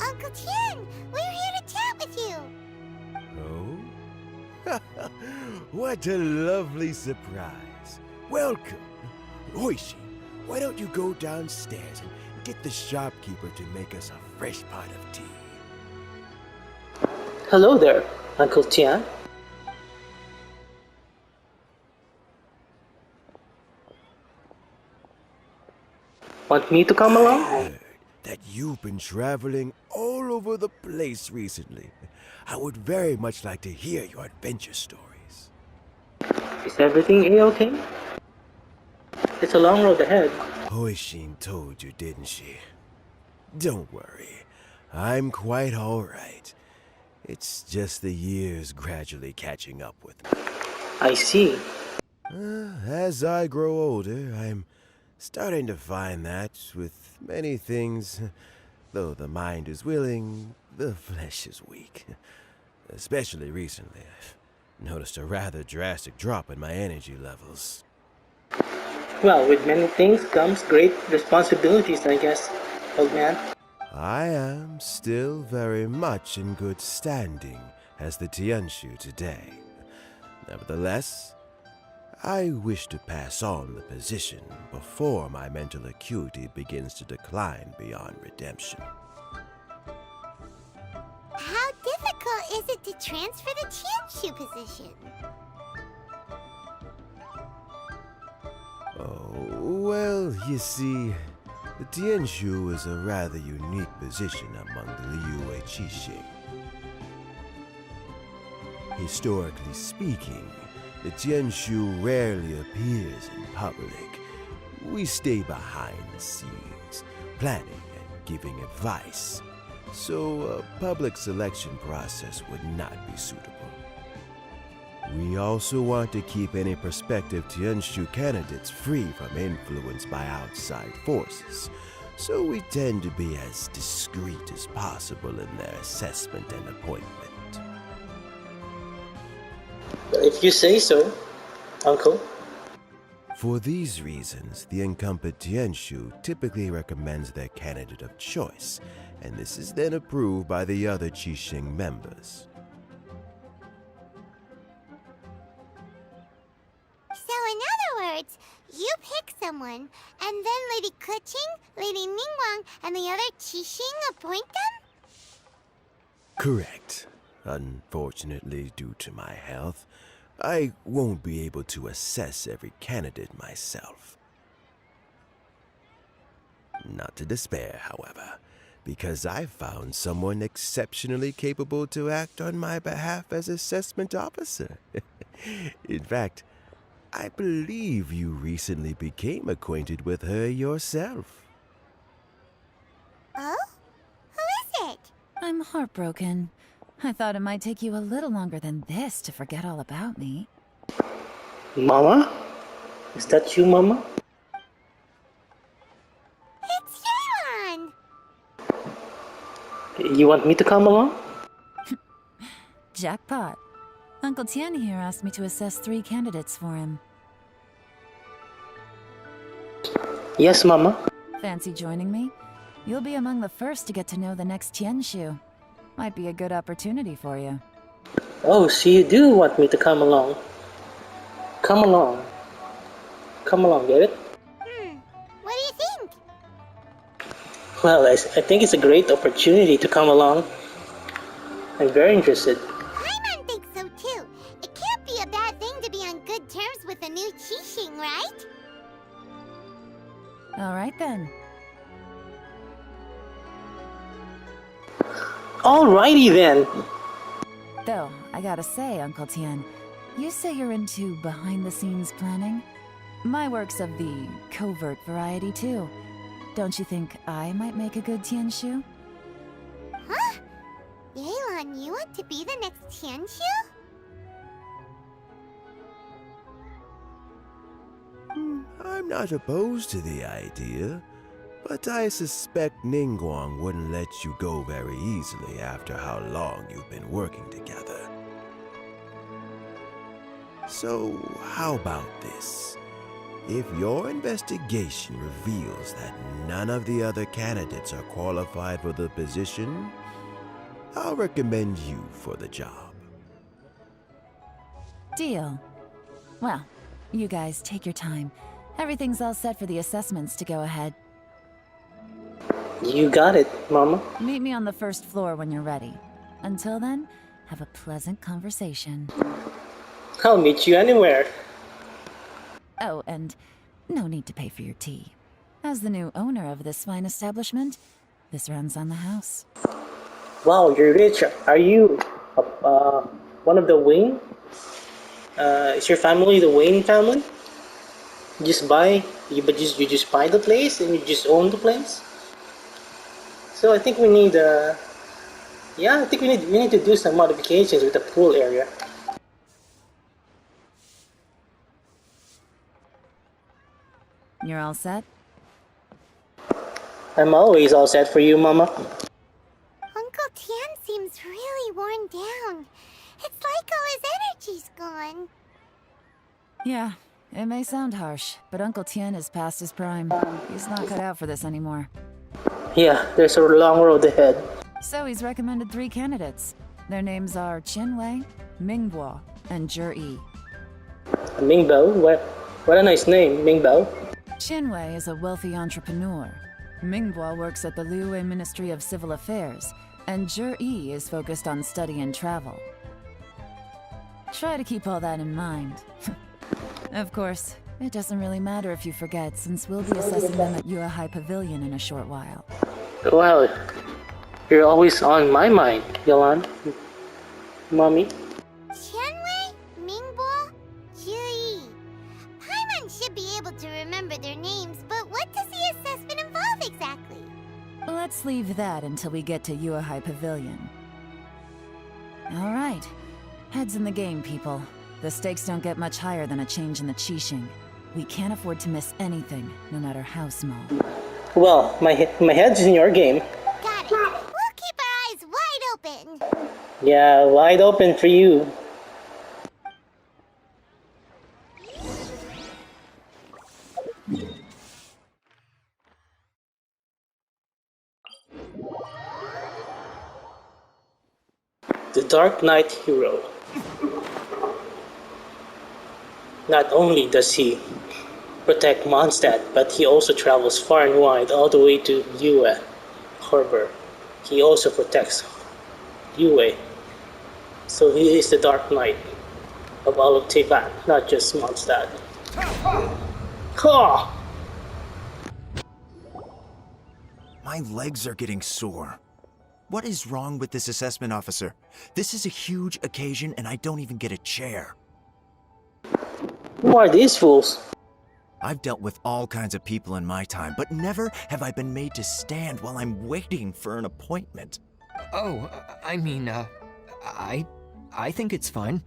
Uncle Tian, we're here to chat with you. Oh? What a lovely surprise. Welcome. Oishi, why don't you go downstairs and get the shopkeeper to make us a fresh pot of tea? Hello there, Uncle Tian. Want me to come along? I heard that you've been traveling all over the place recently. I would very much like to hear your adventure stories. Is everything A-okay? It's a long road ahead. Hoishin told you, didn't she? Don't worry. I'm quite all right. It's just the years gradually catching up with me. I see. As I grow older, I'm starting to find that with many things, though the mind is willing, the flesh is weak. Especially recently, I've noticed a rather drastic drop in my energy levels. Well, with many things comes great responsibilities, I guess, old man. I am still very much in good standing as the Tianshu today. Nevertheless, I wish to pass on the position before my mental acuity begins to decline beyond redemption. How difficult is it to transfer the Tianshu position? Oh, well, you see, the Tianshu is a rather unique position among the Liyue Qixing. Historically speaking, the Tianshu rarely appears in public. We stay behind the scenes, planning and giving advice, so a public selection process would not be suitable. We also want to keep any prospective Tianshu candidates free from influence by outside forces, so we tend to be as discreet as possible in their assessment and appointment. If you say so, Uncle. For these reasons, the incumbent Tianshu typically recommends their candidate of choice, and this is then approved by the other Qixing members. So in other words, you pick someone, and then Lady Keqing, Lady Ningguang, and the other Qixing appoint them? Correct. Unfortunately, due to my health, I won't be able to assess every candidate myself. Not to despair, however, because I found someone exceptionally capable to act on my behalf as assessment officer. In fact, I believe you recently became acquainted with her yourself. Oh? Who is it? I'm heartbroken. I thought it might take you a little longer than this to forget all about me. Mama? Is that you, Mama? It's Yelan! You want me to come along? Jackpot. Uncle Tian here asked me to assess 3 candidates for him. Yes, Mama. Fancy joining me? You'll be among the first to get to know the next Tianshu. Might be a good opportunity for you. Oh, so you do want me to come along. Come along. Come along, get it? What do you think? Well, I think it's a great opportunity to come along. I'm very interested. Paimon thinks so too. It can't be a bad thing to be on good terms with a new Qixing, right? All right then. Alrighty then. Though, I gotta say, Uncle Tian, you say you're into behind-the-scenes planning? My work's of the covert variety, too. Don't you think I might make a good Tianshu? Huh? Yelan, you want to be the next Tianshu? I'm not opposed to the idea, but I suspect Ningguang wouldn't let you go very easily after how long you've been working together. So, how about this? If your investigation reveals that none of the other candidates are qualified for the position, I'll recommend you for the job. Deal. Well, you guys take your time. Everything's all set for the assessments to go ahead. You got it, Mama. Meet me on the first floor when you're ready. Until then, have a pleasant conversation. I'll meet you anywhere. Oh, and no need to pay for your tea. As the new owner of this fine establishment, this runs on the house. Wow, you're rich. Are you one of the Wayne? Is your family the Wayne family? You just buy, you just buy the place and you just own the place. So I think we need, yeah, I think we need to do some modifications with the pool area. You're all set? I'm always all set for you, Mama. Uncle Tian seems really worn down. It's like all his energy's gone. Yeah, it may sound harsh, but Uncle Tian is past his prime. He's not cut out for this anymore. Yeah, there's a long road ahead. So he's recommended 3 candidates. Their names are Qinwei, Mingbo, and Zhi. Mingbao? What a nice name, Mingbao. Qinwei is a wealthy entrepreneur. Mingbo works at the Liyue Ministry of Civil Affairs, and Zhi is focused on study and travel. Try to keep all that in mind. Of course, it doesn't really matter if you forget, since we'll be assessing them at Yuehai Pavilion in a short while. Well, you're always on my mind, Yelan. Mommy. Qianwei, Mingbo, Zhi. Paimon should be able to remember their names, but what does the assessment involve exactly? Let's leave that until we get to Yuehai Pavilion. All right. Heads in the game, people. The stakes don't get much higher than a change in the Qixing. We can't afford to miss anything, no matter how small. Well, my head's in your game. Got it. We'll keep our eyes wide open. Yeah, wide open for you. The Dark Knight hero. Not only does he protect Mondstadt, but he also travels far and wide all the way to Yue Harbor. He also protects Yue. So he is the Dark Knight of all of Teyvat, not just Mondstadt. Ha! My legs are getting sore. What is wrong with this assessment officer? This is a huge occasion and I don't even get a chair. Who are these fools? I've dealt with all kinds of people in my time, but never have I been made to stand while I'm waiting for an appointment. Oh, I mean, I think it's fine.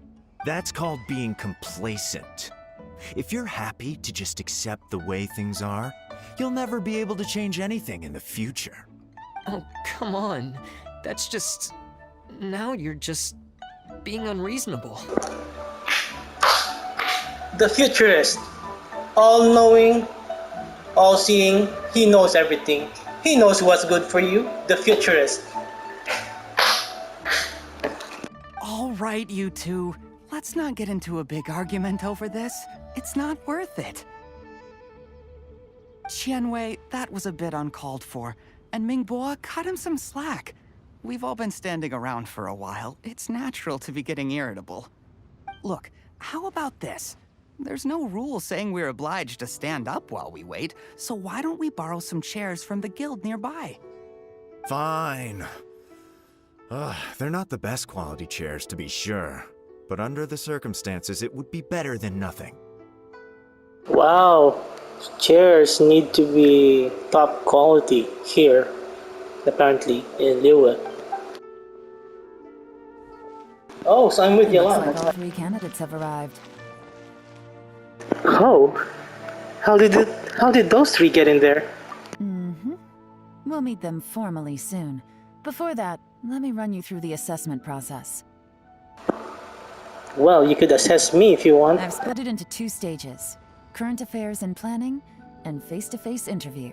That's called being complacent. If you're happy to just accept the way things are, you'll never be able to change anything in the future. Oh, come on. That's just... Now you're just being unreasonable. The futurist. All-knowing, all-seeing, he knows everything. He knows what's good for you. The futurist. All right, you two. Let's not get into a big argument over this. It's not worth it. Qianwei, that was a bit uncalled for. And Mingbo, cut him some slack. We've all been standing around for a while. It's natural to be getting irritable. Look, how about this? There's no rule saying we're obliged to stand up while we wait, so why don't we borrow some chairs from the guild nearby? Fine. They're not the best quality chairs, to be sure. But under the circumstances, it would be better than nothing. Wow. Chairs need to be top quality here, apparently, in Liyue. Oh, so I'm with Looks like Yelan. all 3 candidates have arrived. Oh, how did those 3 get in there? Mm-hmm. We'll meet them formally soon. Before that, let me run you through the assessment process. Well, you could assess me if you want. I've split it into 2 stages. current affairs and planning, and face-to-face interview.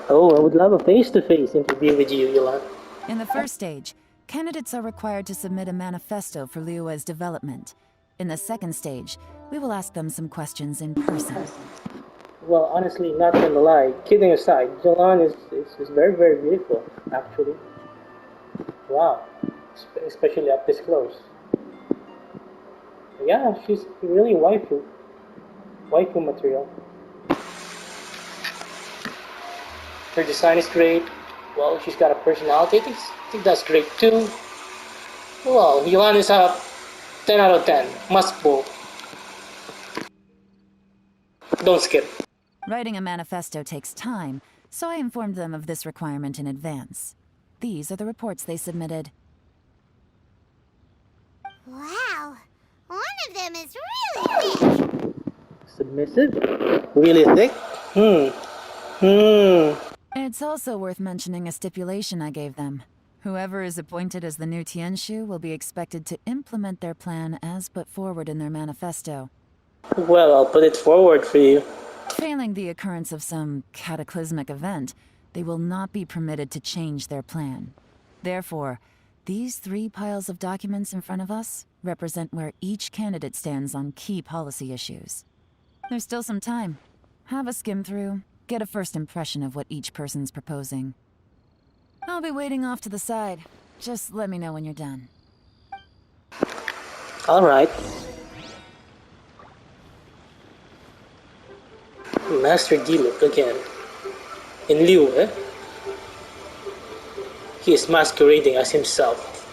Oh, I would love a face-to-face interview with you, Yelan. In the first stage, candidates are required to submit a manifesto for Liyue's development. In the second stage, we will ask them some questions in person. Well, honestly, not gonna lie, kidding aside, Yelan is very, very beautiful, actually. Wow, especially up this close. Yeah, she's really waifu material. Her design is great. Well, she's got a personality. I think that's great too. Well, Yelan is a 10 out of 10. Must pull. Don't skip. Writing a manifesto takes time, so I informed them of this requirement in advance. These are the reports they submitted. Wow, one of them is really thick. Submissive? Really thick? It's also worth mentioning a stipulation I gave them. Whoever is appointed as the new Tianshu will be expected to implement their plan as put forward in their manifesto. Well, I'll put it forward for you. Failing the occurrence of some cataclysmic event, they will not be permitted to change their plan. Therefore, these 3 piles of documents in front of us represent where each candidate stands on key policy issues. There's still some time. Have a skim through, get a first impression of what each person's proposing. I'll be waiting off to the side. Just let me know when you're done. Alright. Master Diluc again. In Liyue, he is masquerading as himself,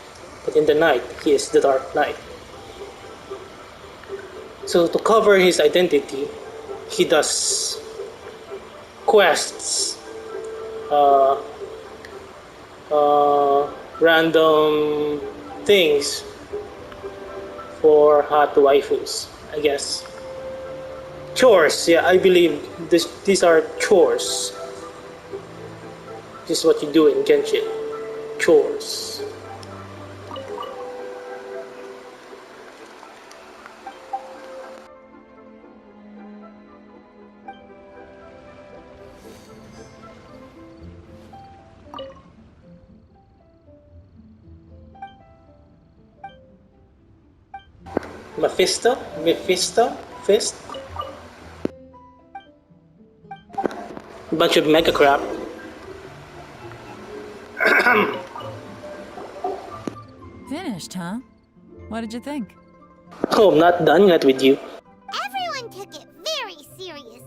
but in the night, he is the Dark Knight. So to cover his identity, he does quests, random things for hot waifus, I guess. Chores, yeah, I believe these are chores. This is what you do in Genshin. Chores. Mephisto, Fist. Bunch of mega crap. Finished, huh? What did you think? Oh, I'm not done yet with you. Everyone took it very seriously.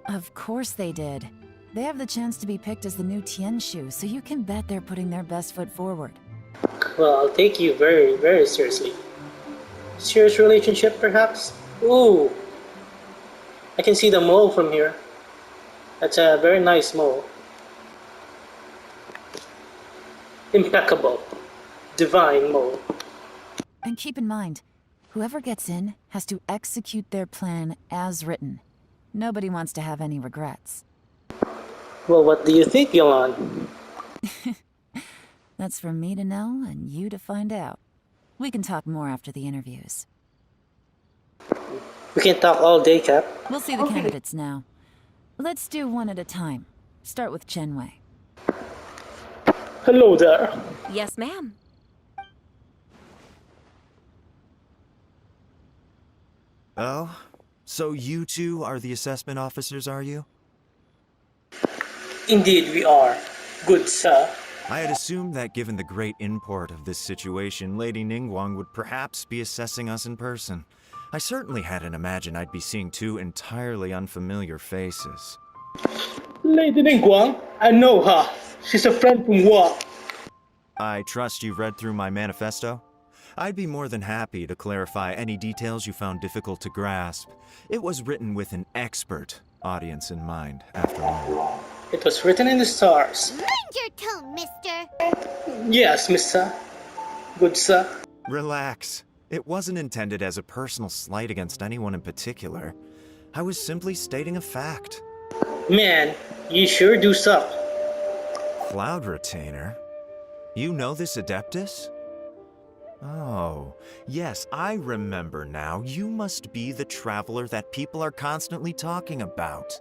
Of course they did. They have the chance to be picked as the new Tianshu, so you can bet they're putting their best foot forward. Well, I'll take you very, very seriously. Serious relationship, perhaps? Ooh. I can see the mole from here. That's a very nice mole. Impeccable. Divine mole. And keep in mind, whoever gets in has to execute their plan as written. Nobody wants to have any regrets. Well, what do you think, Yelan? That's for me to know and you to find out. We can talk more after the interviews. We can talk all day, Cap. We'll see the candidates now. Let's do one at a time. Start with Chenwei. Hello there. Yes, ma'am. Oh? So you two are the assessment officers, are you? Indeed we are. Good sir. I had assumed that given the great import of this situation, Lady Ningguang would perhaps be assessing us in person. I certainly hadn't imagined I'd be seeing 2 entirely unfamiliar faces. Lady Ningguang, I know her. She's a friend from work. I trust you've read through my manifesto? I'd be more than happy to clarify any details you found difficult to grasp. It was written with an expert audience in mind, after all. It was written in the stars. Mind your tone, mister. Yes, mister. Good sir. Relax. It wasn't intended as a personal slight against anyone in particular. I was simply stating a fact. Man, you sure do suck. Cloud Retainer? You know this Adeptus? Oh, yes, I remember now. You must be the traveler that people are constantly talking about.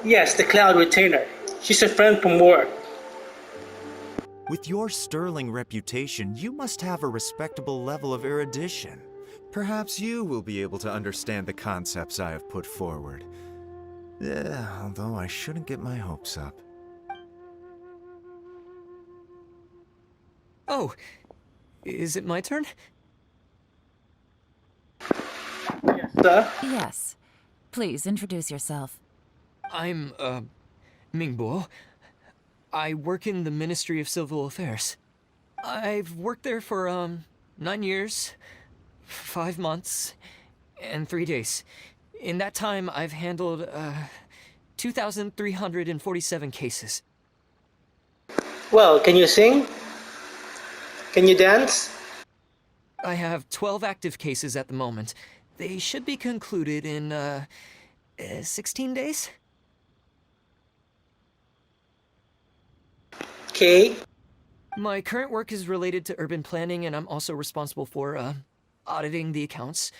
Yes, the Cloud Retainer. She's a friend from work. With your sterling reputation, you must have a respectable level of erudition. Perhaps you will be able to understand the concepts I have put forward. Although I shouldn't get my hopes up. Oh, is it my turn? Sir? Yes. Please introduce yourself. I'm, Mingbo. I work in the Ministry of Civil Affairs. I've worked there for, 9 years, 5 months, and 3 days. In that time, I've handled, 2,347 cases. Well, can you sing? Can you dance? I have 12 active cases at the moment. They should be concluded in, 16 days? Okay. My current work is related to urban planning, and I'm also responsible for, auditing the accounts.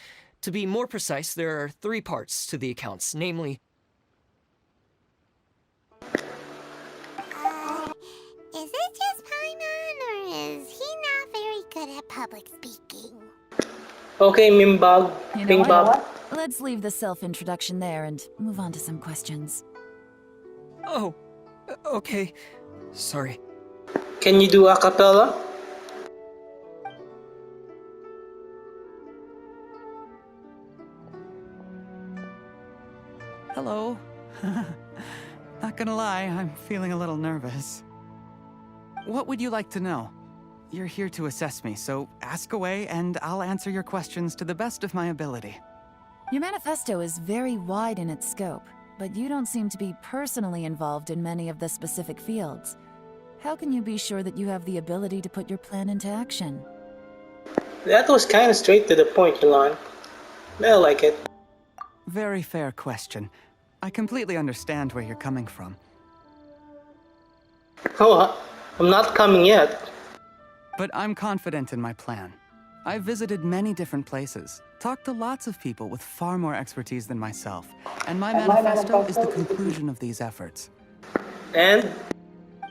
To be more precise, there are 3 parts to the accounts, namely... Is it just Paimon, or is he not very good at public speaking? Okay, Mimbog. You know Mingbog. what? Let's leave the self-introduction there and move on to some questions. Oh, okay. Sorry. Can you do a cappella? Hello. Not gonna lie, I'm feeling a little nervous. What would you like to know? You're here to assess me, so ask away and I'll answer your questions to the best of my ability. Your manifesto is very wide in its scope, but you don't seem to be personally involved in many of the specific fields. How can you be sure that you have the ability to put your plan into action? That was kind of straight to the point, YELAN. I like it. Very fair question. I completely understand where you're coming from. Oh, I'm not coming yet. But I'm confident in my plan. I've visited many different places, talked to lots of people with far more expertise than myself, and my manifesto is the conclusion of these efforts. And?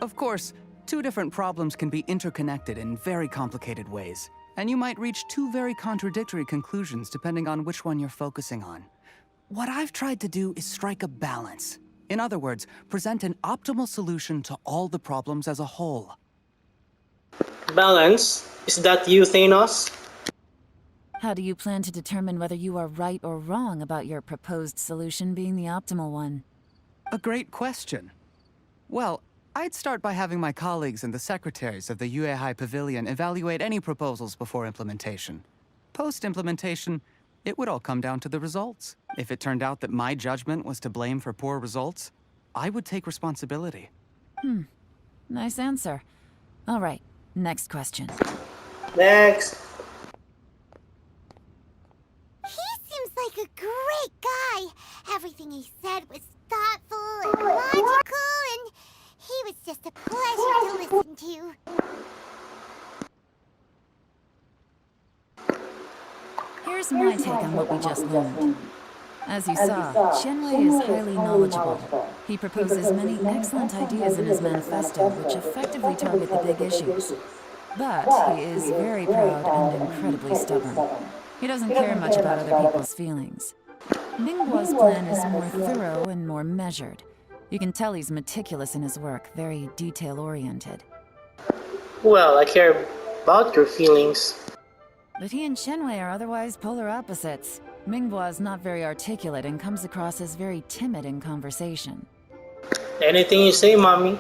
Of course, 2 different problems can be interconnected in very complicated ways, and you might reach 2 very contradictory conclusions depending on which one you're focusing on. What I've tried to do is strike a balance. In other words, present an optimal solution to all the problems as a whole. Balance? Is that you, Thanos? How do you plan to determine whether you are right or wrong about your proposed solution being the optimal one? A great question. Well, I'd start by having my colleagues and the secretaries of the Yuehai Pavilion evaluate any proposals before implementation. Post-implementation, it would all come down to the results. If it turned out that my judgment was to blame for poor results, I would take responsibility. Nice answer. All right, next question. Next. He seems like a great guy. Everything he said was thoughtful and logical, and he was just a pleasure to listen to. Here's my take on what we just learned. As you saw, Shenwei is highly knowledgeable. He proposes many excellent ideas in his manifesto which effectively target the big issues. But he is very proud and incredibly stubborn. He doesn't care much about other people's feelings. Ningguo's plan is more thorough and more measured. You can tell he's meticulous in his work, very detail-oriented. Well, I care about your feelings. But he and Shenwei are otherwise polar opposites. Mingbo is not very articulate and comes across as very timid in conversation. Anything you say, Mommy.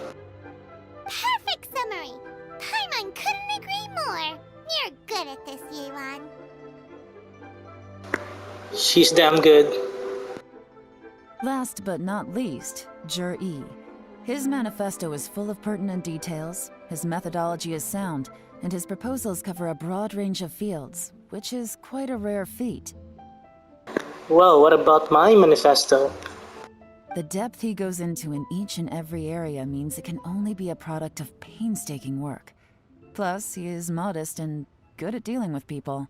Perfect summary. Paimon couldn't agree more. You're good at this, YELAN. She's damn good. Last but not least, Jur-E. His manifesto is full of pertinent details, his methodology is sound, and his proposals cover a broad range of fields, which is quite a rare feat. Well, what about my manifesto? The depth he goes into in each and every area means it can only be a product of painstaking work. Plus, he is modest and good at dealing with people.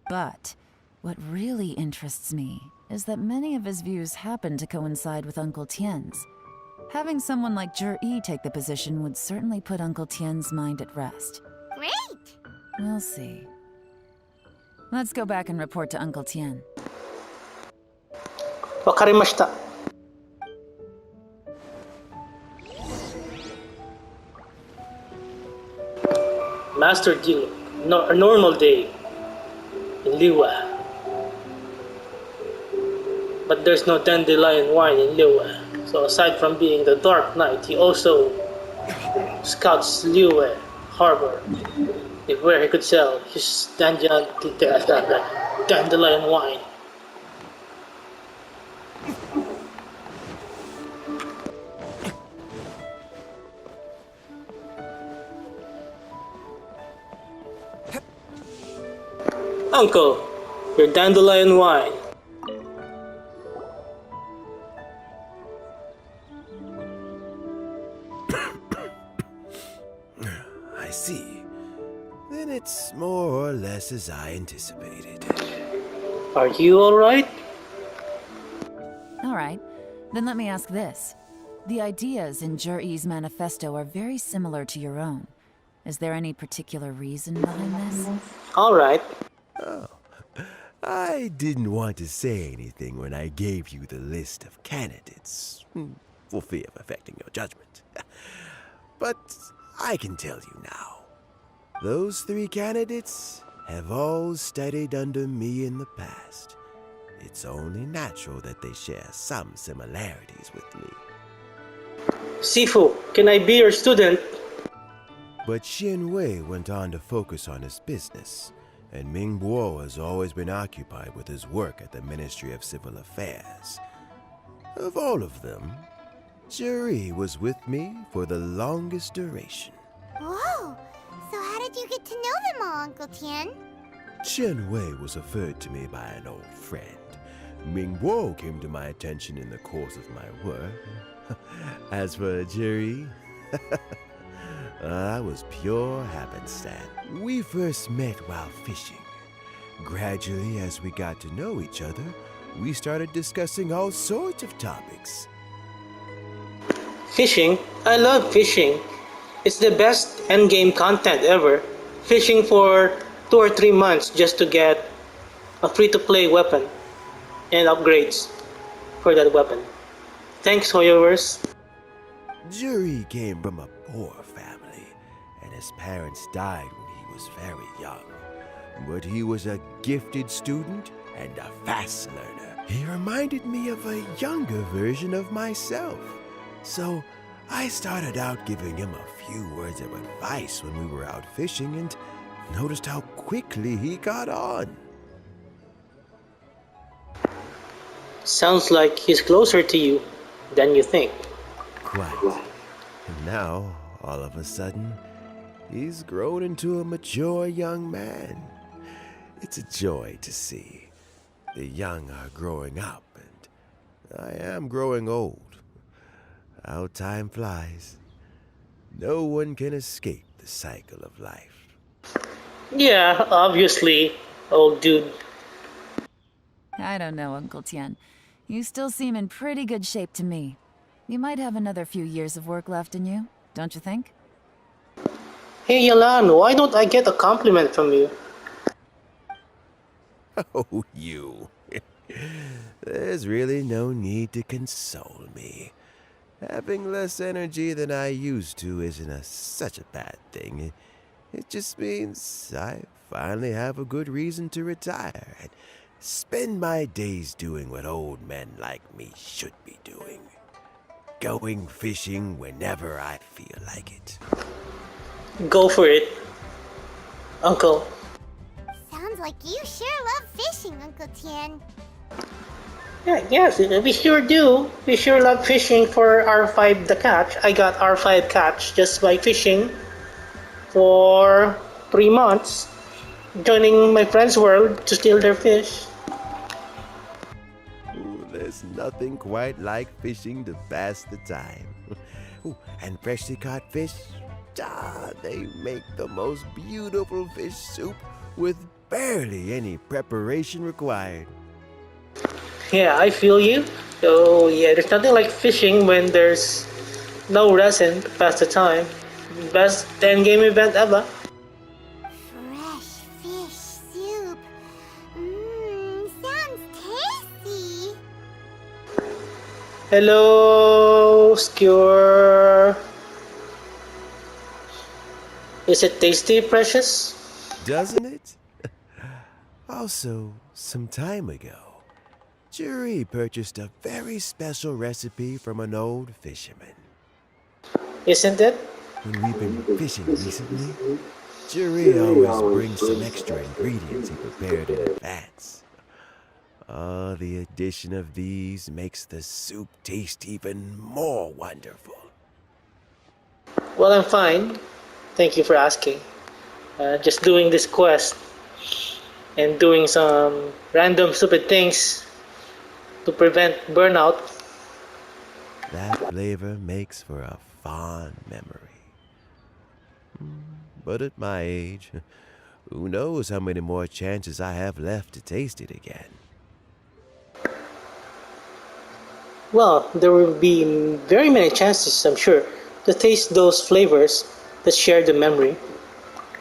But what really interests me is that many of his views happen to coincide with Uncle Tien's. Having someone like Zhi take the position would certainly put Uncle Tien's mind at rest. Great! We'll see. Let's go back and report to Uncle Tien. Wakarimashita. Master deal. No, a normal day in Liwa. But there's no dandelion wine in Liwa. So aside from being the Dark Knight, he also scouts Liwa Harbor, where he could sell his dandelion wine. Uncle, your dandelion wine. I see. Then it's more or less as I anticipated. Are you alright? All right, then let me ask this. The ideas in Zhi's manifesto are very similar to your own. Is there any particular reason behind this? Alright. Oh, I didn't want to say anything when I gave you the list of candidates, for fear of affecting your judgment. But I can tell you now. Those 3 candidates have all studied under me in the past. It's only natural that they share some similarities with me. Sifu, can I be your student? But Xin Wei went on to focus on his business, and Ming Bo has always been occupied with his work at the Ministry of Civil Affairs. Of all of them, Zhi was with me for the longest duration. Whoa! So how did you get to know them all, Uncle Tien? Chen Wei was referred to me by an old friend. Ming Bo came to my attention in the course of my work. As for Zhi, that was pure happenstance. We first met while fishing. Gradually, as we got to know each other, we started discussing all sorts of topics. Fishing? I love fishing. It's the best endgame content ever. Fishing for 2 or 3 months just to get a free-to-play weapon and upgrades for that weapon. Thanks, Hoyoverse. Zhi came from a poor family, and his parents died when he was very young. But he was a gifted student and a fast learner. He reminded me of a younger version of myself. So I started out giving him a few words of advice when we were out fishing and noticed how quickly he got on. Sounds like he's closer to you than you think. Quite. And now, all of a sudden, he's grown into a mature young man. It's a joy to see. The young are growing up, and I am growing old. How time flies. No one can escape the cycle of life. Yeah, obviously, old dude. I don't know, Uncle Tien. You still seem in pretty good shape to me. You might have another few years of work left in you, don't you think? Hey YELAN, why don't I get a compliment from you? Oh, you. There's really no need to console me. Having less energy than I used to isn't such a bad thing. It just means I finally have a good reason to retire and spend my days doing what old men like me should be doing. Going fishing whenever I feel like it. Go for it, Uncle. Sounds like you sure love fishing, Uncle Tien. Yeah, yes, we sure do. We sure love fishing for R5 the catch. I got R5 catch just by fishing for 3 months, joining my friend's world to steal their fish. Ooh, there's nothing quite like fishing to pass the time. Ooh, and freshly caught fish, They make the most beautiful fish soup with barely any preparation required. Yeah, I feel you. Oh yeah, there's nothing like fishing when there's no resin to pass the time. Best 10 game event ever. Fresh fish soup. Sounds tasty. Hello, Skewer. Is it tasty, Precious? Doesn't it? Also, some time ago, Jury purchased a very special recipe from an old fisherman. Isn't it? When we've been fishing recently, Jury always brings some extra ingredients he prepared in advance. The addition of these makes the soup taste even more wonderful. Well, I'm fine. Thank you for asking. Just doing this quest and doing some random stupid things to prevent burnout. That flavor makes for a fond memory. But at my age, who knows how many more chances I have left to taste it again. Well, there will be very many chances, I'm sure, to taste those flavors that share the memory.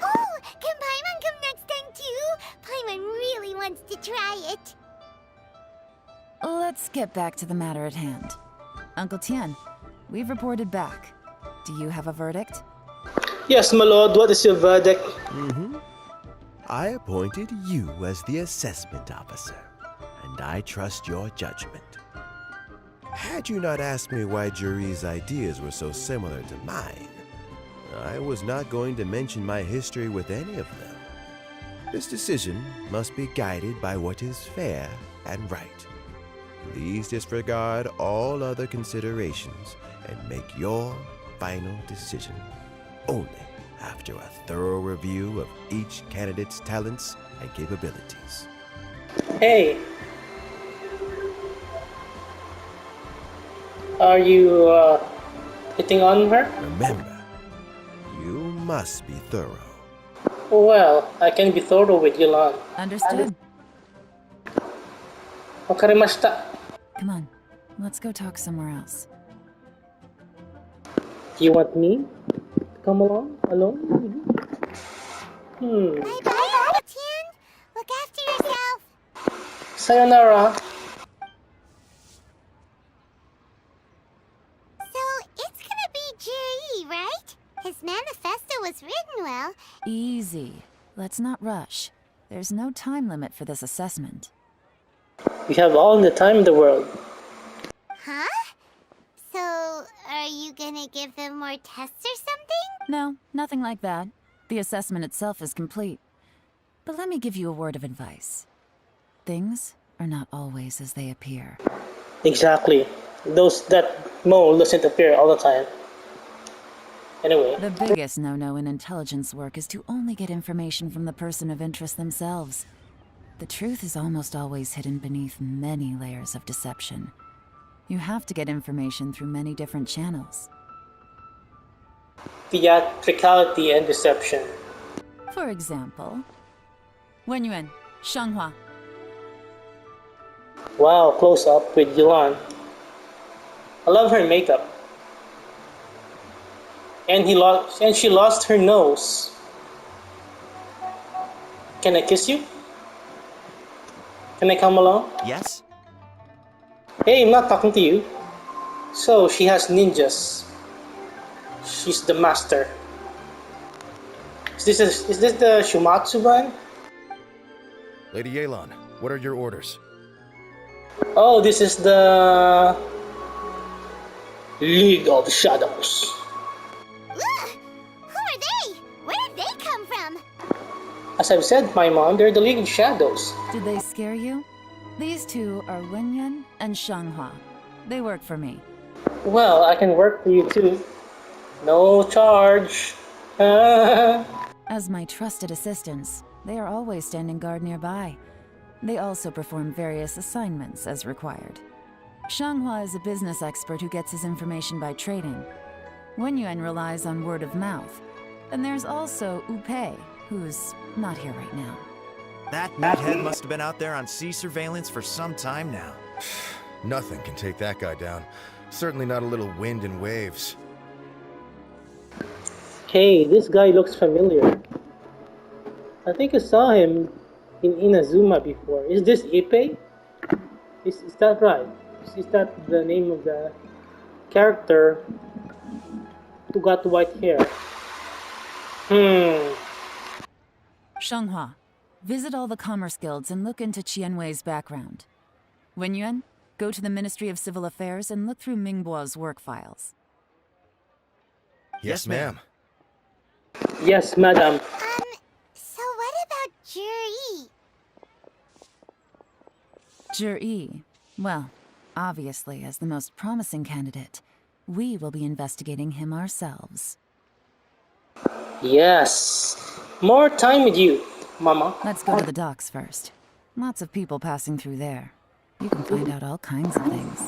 Oh, can Paimon come next time too? Paimon really wants to try it. Let's get back to the matter at hand. Uncle Tian, we've reported back. Do you have a verdict? Yes, my lord, what is your verdict? I appointed you as the assessment officer, and I trust your judgment. Had you not asked me why Jury's ideas were so similar to mine, I was not going to mention my history with any of them. This decision must be guided by what is fair and right. Please disregard all other considerations and make your final decision only after a thorough review of each candidate's talents and capabilities. Hey! Are you, hitting on her? Remember, you must be thorough. Well, I can be thorough with Yelan. Understood. Wakarimashita. Come on, let's go talk somewhere else. Do you want me to come along? Alone? Bye-bye, Uncle Tian. Look after yourself. Sayonara. So, it's gonna be Jiri, right? His manifesto was written well. Easy. Let's not rush. There's no time limit for this assessment. We have all the time in the world. Huh? So, are you gonna give them more tests or something? No, nothing like that. The assessment itself is complete. But let me give you a word of advice. Things are not always as they appear. Exactly. That mole doesn't appear all the time. Anyway. The biggest no-no in intelligence work is to only get information from the person of interest themselves. The truth is almost always hidden beneath many layers of deception. You have to get information through many different channels. Theatricality and deception. For example, Wenyuan, Shanghua. Wow, close up with Yelan. I love her makeup. And she lost her nose. Can I kiss you? Can I come along? Yes? Hey, I'm not talking to you. So, she has ninjas. She's the master. Is this the Shumatsu ban? Lady Yelan, what are your orders? Oh, this is the League of Shadows. Ugh! Who are they? Where did they come from? As I've said, my mom, they're the League of Shadows. Did they scare you? These two are Wenyuan and Shanghua. They work for me. Well, I can work for you too. No charge. As my trusted assistants, they are always standing guard nearby. They also perform various assignments as required. Shanghua is a business expert who gets his information by trading. Wenyuan relies on word of mouth, And there's also Upei, who's not here right now. That meathead must have been out there on sea surveillance for some time now. Nothing can take that guy down. Certainly not a little wind and waves. Hey, this guy looks familiar. I think I saw him in Inazuma before. Is this Ippei? Is that right? Is that the name of the character who got white hair? Shenghua, visit all the commerce guilds and look into Qianwei's background. Wenyuan, go to the Ministry of Civil Affairs and look through Mingbo's work files. Yes, ma'am. Yes, madam. So what about Juri? Juri, well, obviously, as the most promising candidate, we will be investigating him ourselves. Yes. More time with you, mama. Let's go to the docks first. Lots of people passing through there. You can find out all kinds of things.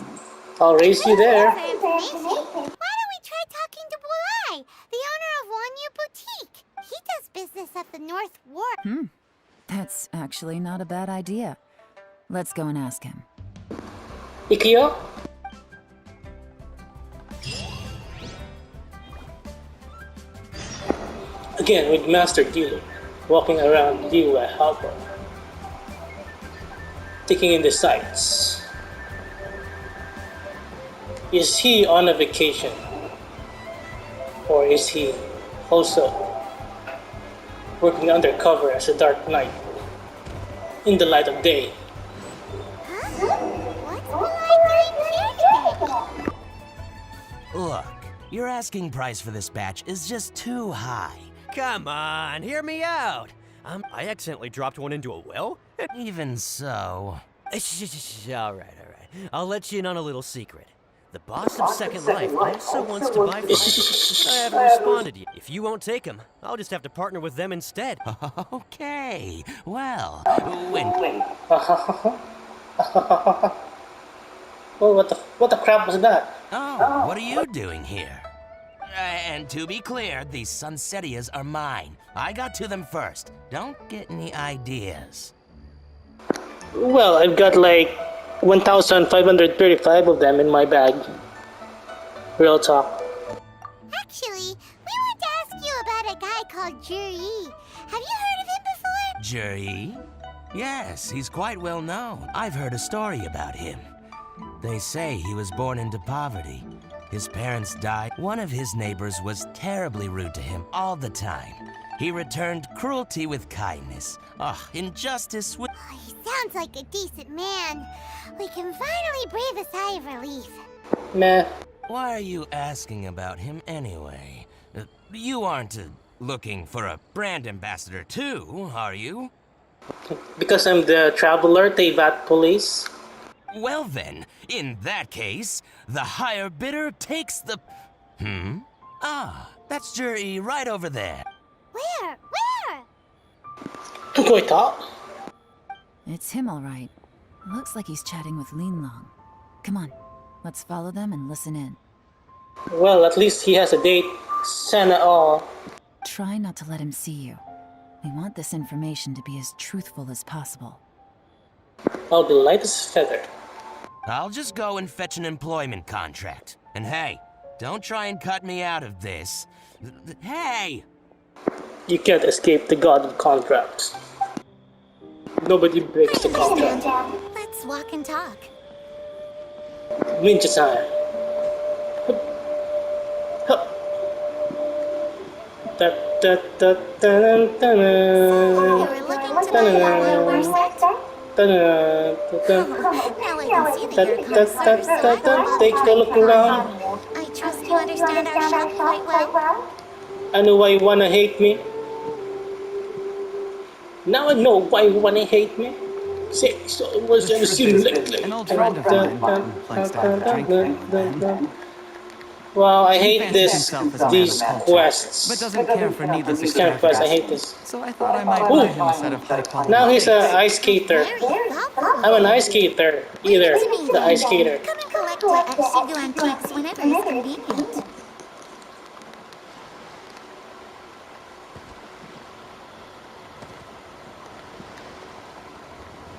I'll race you there. For information, why don't we try talking to Bulai, the owner of Wanyu Boutique? He does business at the North Wharf. That's actually not a bad idea. Let's go and ask him. Ikio? Again with Master Dealer, walking around Liyue Harbor, taking in the sights. Is he on a vacation? Or is he also working undercover as a dark knight in the light of day? What's Bulai doing here today? Look, your asking price for this batch is just too high. Come on, hear me out. I accidentally dropped one into a well? Even so. All right. I'll let you in on a little secret. The boss of Second Life also wants to buy from me. I haven't responded yet. If you won't take him, I'll just have to partner with them instead. Okay, well, when... Well, what the crap was that? Oh, what are you doing here? And to be clear, these Sunsetias are mine. I got to them first. Don't get any ideas. Well, I've got like 1,535 of them in my bag. Real talk. Actually, we want to ask you about a guy called Juri. Have you heard of him before? Juri? Yes, he's quite well known. I've heard a story about him. They say he was born into poverty. His parents died. One of his neighbors was terribly rude to him all the time. He returned cruelty with kindness. Injustice with... Oh, he sounds like a decent man. We can finally breathe a sigh of relief. Meh. Why are you asking about him anyway? You aren't looking for a brand ambassador too, are you? Because I'm the traveler, Teyvat police. Well then, in that case, the higher bidder takes the... That's Juri right over there. Where? Go talk. It's him, all right. Looks like he's chatting with Linlong. Come on, let's follow them and listen in. Well, at least he has a date. Sana all. Try not to let him see you. We want this information to be as truthful as possible. I'll be light as a feather. I'll just go and fetch an employment contract. And hey, don't try and cut me out of this. Hey! You can't escape the god of contracts. Nobody breaks the contract. Let's walk and talk. Ninja-san. You were looking to buy that war set? Now I can see that you're a connoisseur, so I thought Take a look around. I trust you understand our shop quite well. I know why you wanna hate me. Now I know why you wanna hate me. Say so it was ever seen lately. An old friend of mine likes to have a drink now and then. Well, I He hate fancies these himself as a man these of culture, quests. but doesn't care for needless These kind of quests, I hate extravagance. this. So I thought I might buy him a set of high-quality Now he's cakes. an ice skater. Very thoughtful. I'm an ice skater. Either the ice skater. Come and collect it at Shigu Antiques whenever it's convenient.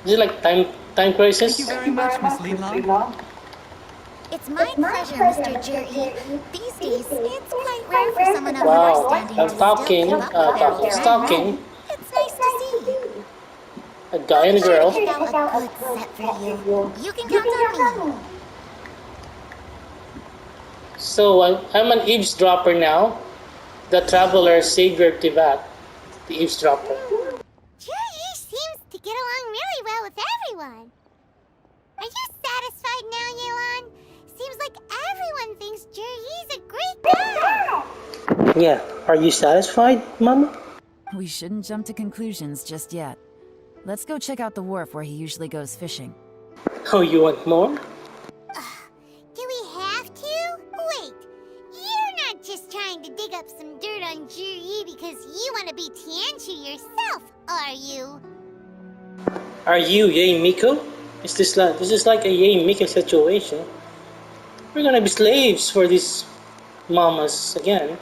Is it like time crisis? Thank you very much, Miss Leland. It's my pleasure, Mr. Jerry. These days, it's quite rare for someone of Wow, your standing I'm to still talking, keep up with their old stalking friends. It's nice to see. a guy and a I'll be sure girl. to pick out a good set for you. You can count on me. So I'm an eavesdropper now. The traveler Savior Tivat, the eavesdropper. Jerry seems to get along really well with everyone. Are you satisfied now, Yelan? Seems like everyone thinks Jerry's a great guy. Yeah, are you satisfied, Mama? We shouldn't jump to conclusions just yet. Let's go check out the wharf where he usually goes fishing. Oh, you want more? Do we have to? Wait, you're not just trying to dig up some dirt on Jerry because you want to be Tianshu yourself, are you? Are you Yay Miko? Is this like a Yay Miko situation? We're gonna be slaves for these mamas again.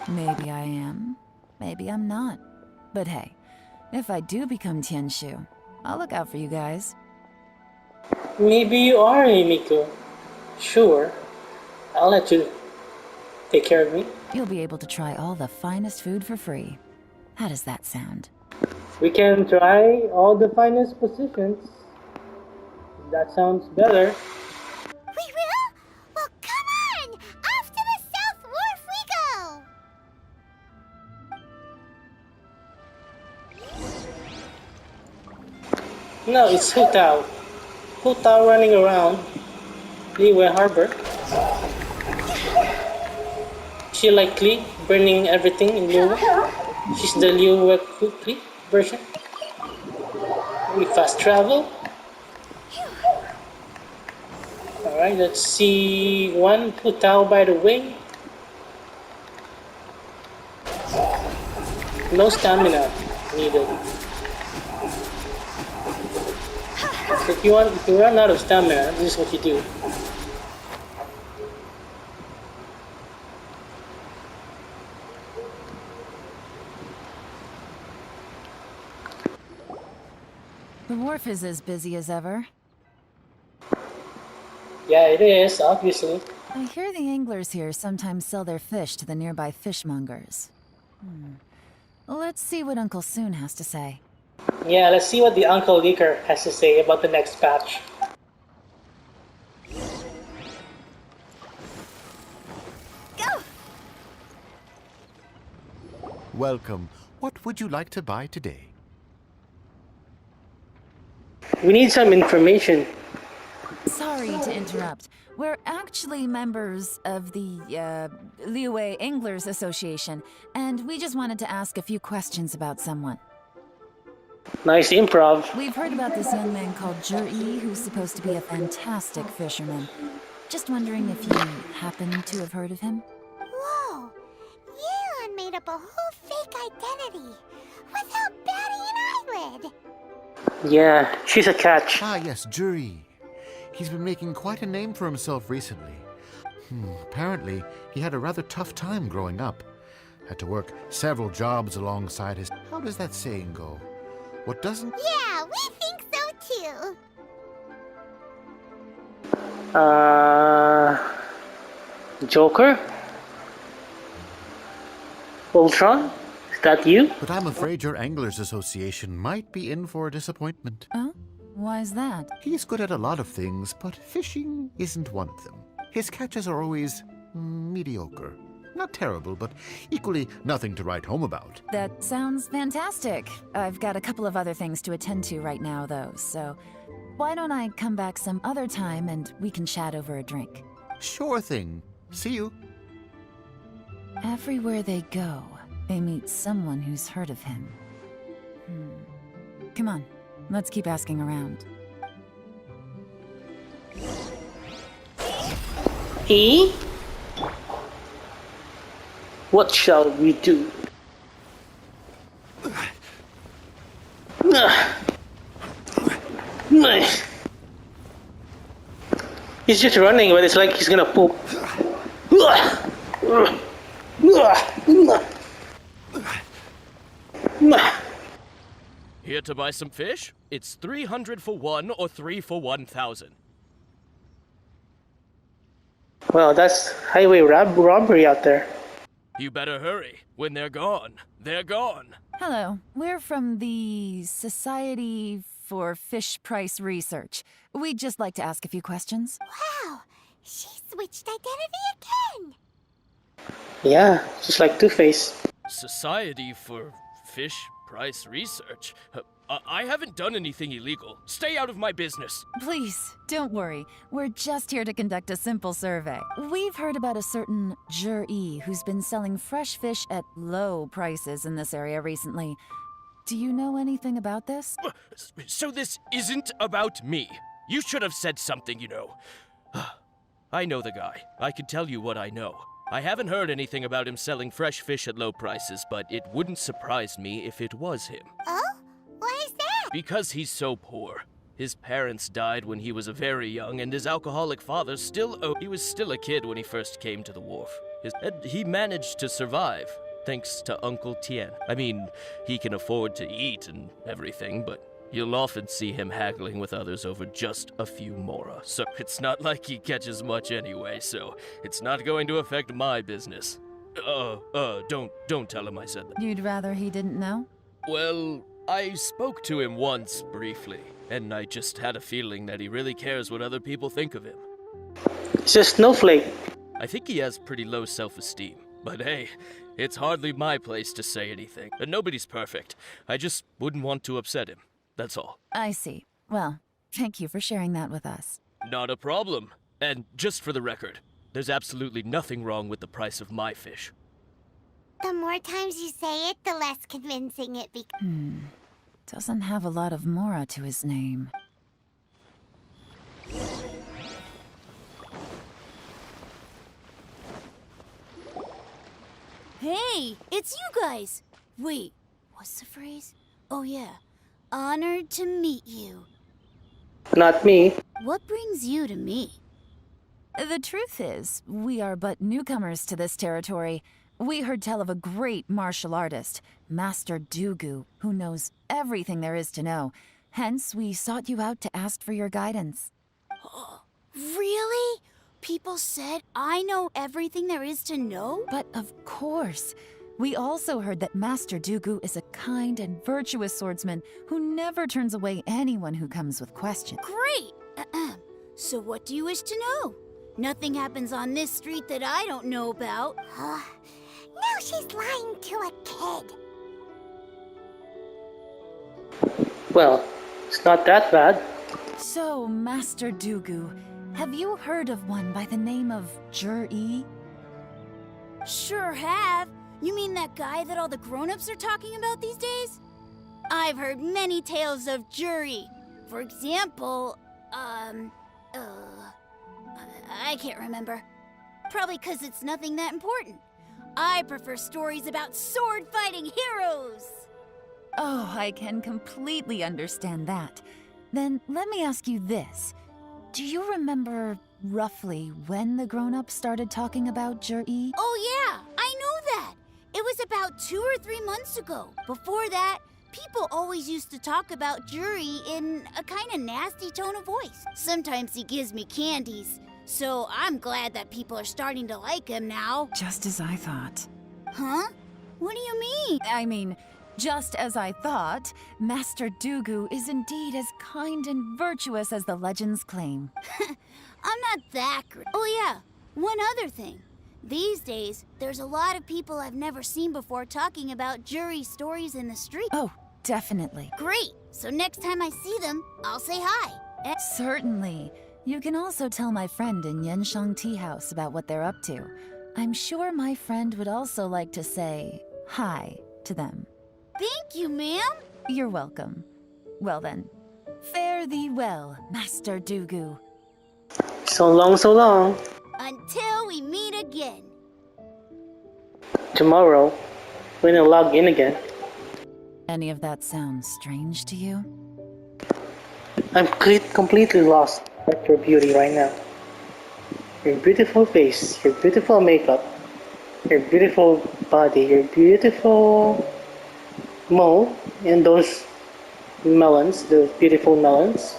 Maybe I am, maybe I'm not. But hey, if I do become Tianshu, I'll look out for you guys. Maybe you are Yay Miko. Sure, I'll let you take care of me. You'll be able to try all the finest food for free. How does that sound? We can try all the finest positions. That sounds better. We will? Well, come on! Off to the South Wharf we go! No, it's Hu Tao. Hu Tao running around Liyue Harbor. She likely burning everything in Liyue. She's the Liyue Kli version. We fast travel. Alright, let's see one Hu Tao by the way. No stamina needed. So if you run out of stamina, this is what you do. The wharf is as busy as ever. Yeah, it is, obviously. I hear the anglers here sometimes sell their fish to the nearby fishmongers. Let's see what Uncle Soon has to say. Yeah, let's see what the Uncle Leaker has to say about the next batch. Go! Welcome. What would you like to buy today? We need some information. Sorry to interrupt. We're actually members of the, Liyue Anglers Association, and we just wanted to ask a few questions about someone. Nice improv. We've heard about this young man called Juri, who's supposed to be a fantastic fisherman. Just wondering if you happen to have heard of him? Whoa! Yelan made up a whole fake identity without batting an eyelid! Yeah, she's a catch. Ah, yes, Juri. He's been making quite a name for himself recently. Apparently, he had a rather tough time growing up. Had to work several jobs alongside his... How does that saying go? What doesn't... Yeah, we think so too! Joker? Ultron? Is that you? But I'm afraid your Anglers Association might be in for a disappointment. Oh? Why is that? He's good at a lot of things, but fishing isn't one of them. His catches are always mediocre. Not terrible, but equally nothing to write home about. That sounds fantastic. I've got a couple of other things to attend to right now, though, so why don't I come back some other time and we can chat over a drink? Sure thing. See you. Everywhere they go, they meet someone who's heard of him. Come on, let's keep asking around. E? What shall we do? He's just running, but it's like he's gonna poop. Here to buy some fish? It's 300 for one or 3 for 1,000. Well, that's highway robbery out there. You better hurry. When they're gone, they're gone. Hello, we're from the Society for Fish Price Research. We'd just like to ask a few questions. Wow, she switched identity again. Yeah, just like Two-Face. Society for Fish Price Research? I haven't done anything illegal. Stay out of my business. Please, don't worry. We're just here to conduct a simple survey. We've heard about a certain Jur-E who's been selling fresh fish at low prices in this area recently. Do you know anything about this? So this isn't about me. You should have said something, you know. I know the guy. I can tell you what I know. I haven't heard anything about him selling fresh fish at low prices, but it wouldn't surprise me if it was him. Oh? Why is that? Because he's so poor. His parents died when he was very young, and his alcoholic father he was still a kid when he first came to the wharf. He managed to survive, thanks to Uncle Tien. I mean, he can afford to eat and everything, but you'll often see him haggling with others over just a few mora. So it's not like he catches much anyway, so it's not going to affect my business. Don't tell him I said that. You'd rather he didn't know? Well, I spoke to him once, briefly, and I just had a feeling that he really cares what other people think of him. It's a snowflake. I think he has pretty low self-esteem, but hey, it's hardly my place to say anything. And nobody's perfect. I just wouldn't want to upset him. That's all. I see. Well, thank you for sharing that with us. Not a problem. And just for the record, there's absolutely nothing wrong with the price of my fish. The more times you say it, the less convincing it becomes. Doesn't have a lot of mora to his name. Hey, it's you guys! Wait, what's the phrase? Oh yeah, honored to meet you. Not me. What brings you to me? The truth is, we are but newcomers to this territory. We heard tell of a great martial artist, Master Dugu, who knows everything there is to know. Hence, we sought you out to ask for your guidance. Really? People said I know everything there is to know? But of course. We also heard that Master Dugu is a kind and virtuous swordsman who never turns away anyone who comes with questions. Great! So what do you wish to know? Nothing happens on this street that I don't know about. Now she's lying to a kid. Well, it's not that bad. So, Master Dugu, have you heard of one by the name of Jur-E? Sure have. You mean that guy that all the grown-ups are talking about these days? I've heard many tales of Jur-E. For example, I can't remember. Probably because it's nothing that important. I prefer stories about sword-fighting heroes! Oh, I can completely understand that. Then let me ask you this. Do you remember roughly when the grown-ups started talking about Jur-E? Oh yeah, I know that! It was about 2 or 3 months ago. Before that, people always used to talk about Jur-E in a kind of nasty tone of voice. Sometimes he gives me candies. So I'm glad that people are starting to like him now. Just as I thought. Huh? What do you mean? I mean, just as I thought, Master Dugu is indeed as kind and virtuous as the legends claim. I'm not that great. Oh yeah, one other thing. These days, there's a lot of people I've never seen before talking about Jur-E stories in the street. Oh, definitely. Great! So next time I see them, I'll say hi. Certainly. You can also tell my friend in Yenshang Tea House about what they're up to. I'm sure my friend would also like to say hi to them. Thank you, ma'am. You're welcome. Well then, fare thee well, Master Dugu. So long, so long. Until we meet again. Tomorrow, when I log in again. Any of that sound strange to you? I'm completely lost at your beauty right now. Your beautiful face, your beautiful makeup, your beautiful body, your beautiful mole, and those melons, the beautiful melons.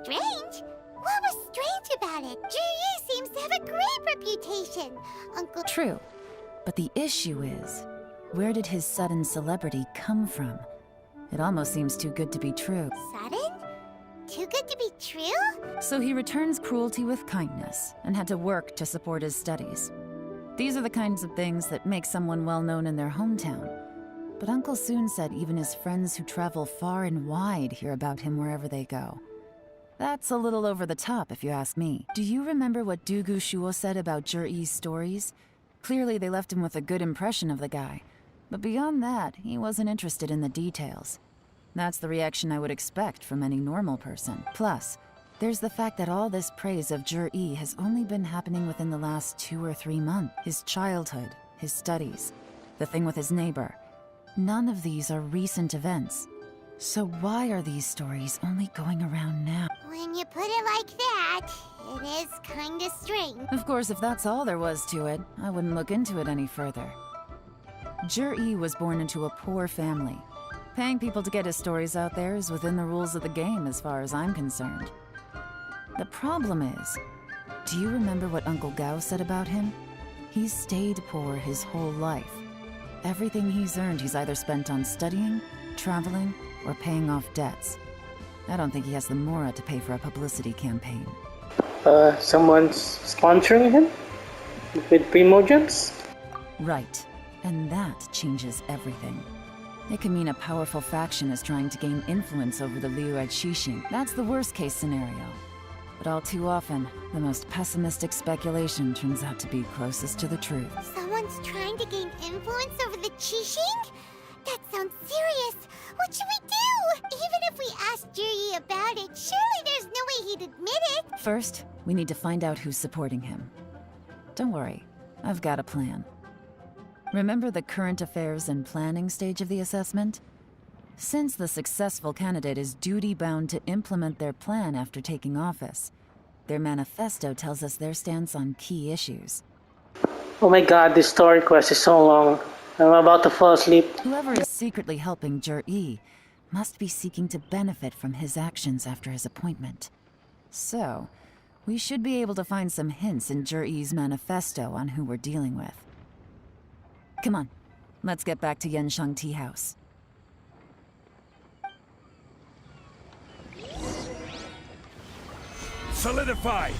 Strange? What was strange about it? Ji seems to have a great reputation. Uncle... True. But the issue is, where did his sudden celebrity come from? It almost seems too good to be true. Sudden? Too good to be true? So he returns cruelty with kindness and had to work to support his studies. These are the kinds of things that make someone well known in their hometown. But Uncle soon said even his friends who travel far and wide hear about him wherever they go. That's a little over the top, if you ask me. Do you remember what Dugu Shuo said about Jur-E's stories? Clearly they left him with a good impression of the guy. But beyond that, he wasn't interested in the details. That's the reaction I would expect from any normal person. Plus, there's the fact that all this praise of Jur-E has only been happening within the last 2 or 3 months. His childhood, his studies, the thing with his neighbor. None of these are recent events. So why are these stories only going around now? When you put it like that, it is kinda strange. Of course, if that's all there was to it, I wouldn't look into it any further. Jur-E was born into a poor family. Paying people to get his stories out there is within the rules of the game as far as I'm concerned. The problem is, do you remember what Uncle Gao said about him? He's stayed poor his whole life. Everything he's earned he's either spent on studying, traveling, or paying off debts. I don't think he has the mora to pay for a publicity campaign. Someone's sponsoring him? With Primogems? Right. And that changes everything. It can mean a powerful faction is trying to gain influence over the Liu at Xixing. That's the worst-case scenario. But all too often, the most pessimistic speculation turns out to be closest to the truth. Someone's trying to gain influence over the Qixing? That sounds serious. What should we do? Even if we asked Jiri about it, surely there's no way he'd admit it. First, we need to find out who's supporting him. Don't worry, I've got a plan. Remember the current affairs and planning stage of the assessment? Since the successful candidate is duty-bound to implement their plan after taking office, their manifesto tells us their stance on key issues. Oh my god, this story quest is so long. I'm about to fall asleep. Whoever is secretly helping Jur-E must be seeking to benefit from his actions after his appointment. So, we should be able to find some hints in Jur-E's manifesto on who we're dealing with. Come on, let's get back to Yenshang Tea House. Solidify!